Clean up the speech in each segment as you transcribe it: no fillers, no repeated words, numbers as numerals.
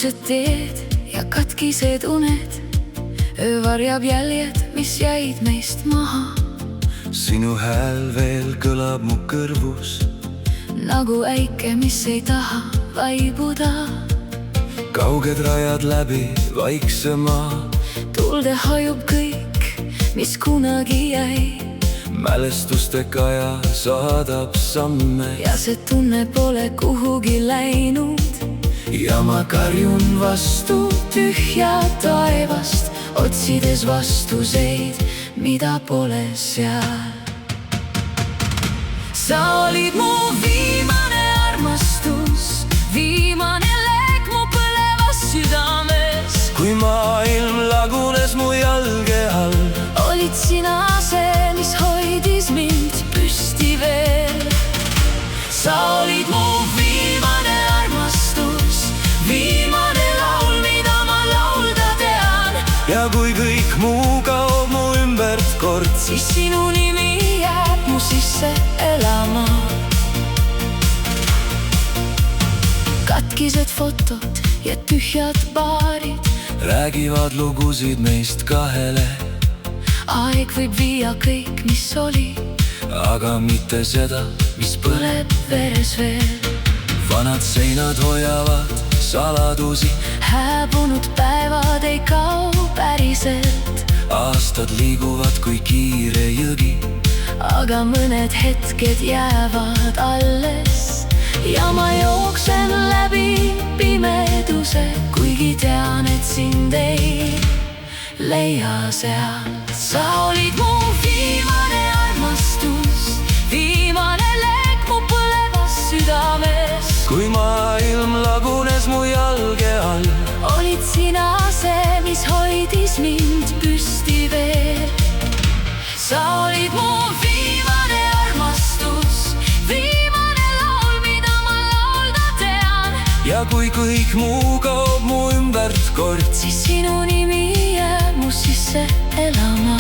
kaotised teed ja katkised uned. Öö varjab jäljed, mis jäid meist maha. Sinu hääl veel kõlab mu kõrvus, nagu äike, mis ei taha vaibuda. Kauged rajad läbi vaikse maa, Tulde hajub kõik, mis kunagi jäi. mälestuste kaja saadab samme Ja see tunne pole kuhugi läinud. ja ma karjun vastu Tühja taevast, otsides vastuseid, mida pole seal. Sa olid mu viimane armastus, viimane leek mu põlevas südames. kui maailm lagunes mu jalge all. Olid sina see, mis hoidis mind püsti veel. Sa olid mu viimane armastus, viimane laul, mida ma laulda tean. ja kui kõik muu kaob mu ümbert kord, Siis sinu nimi jääb mu sisse elama. Katkised fotod ja tühjad baarid, räägivad lugusid meist kahele, aeg võib viia kõik, mis oli, aga mitte seda, mis põleb veres veel. vanad seinad hoiavad saladusi, Hääbunud päevad ei kao päriselt, aastad liiguvad kui kiire jõgi. aga mõned hetked jäävad alles. Ja ma jooksen läbi pimeduse, kuigi tean, et sind ei leia seal. Sa olid mu viimane armastus, viimane leek mu põlevas südames. kui maailm lagunes mu jalge all, Olid sina see, mis hoidis mind püsti veel. Sa olid mu viimane armastus, viimane laul, mida ma laulda tean. ja kui kõik muu kaob mu ümbert kord, Siis sinu nimi jääb mu sisse elama.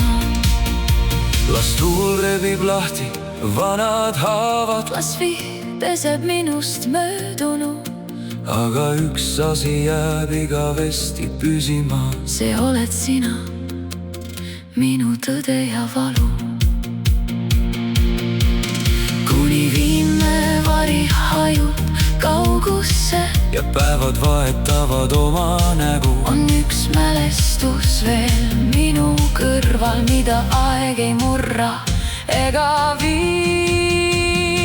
las tuul rebib lahti vanad haavad, Las vihm peseb minust möödunu, aga üks asi jääb igavesti püsima. see oled sina, minu tõde ja valu. Kuni viimne vari hajub kaugusse, ja päevad vahetavad oma nägu, on üks mälestus veel minu kõrval, mida aeg ei murra ega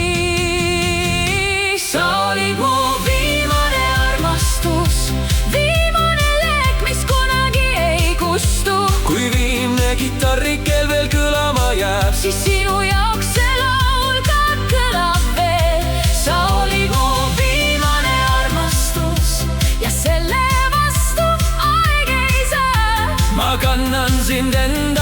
vii. Sa olid mu viimane armastus, viimane leek, mis kunagi ei kustu. kui viimne kitarrikeel veel kõlama jääb, Siis sinu jaoks see laul ka kõlab veel. Sa olid mu viimane armastus ja selle vastu aeg ei saa. ma kannan sind enda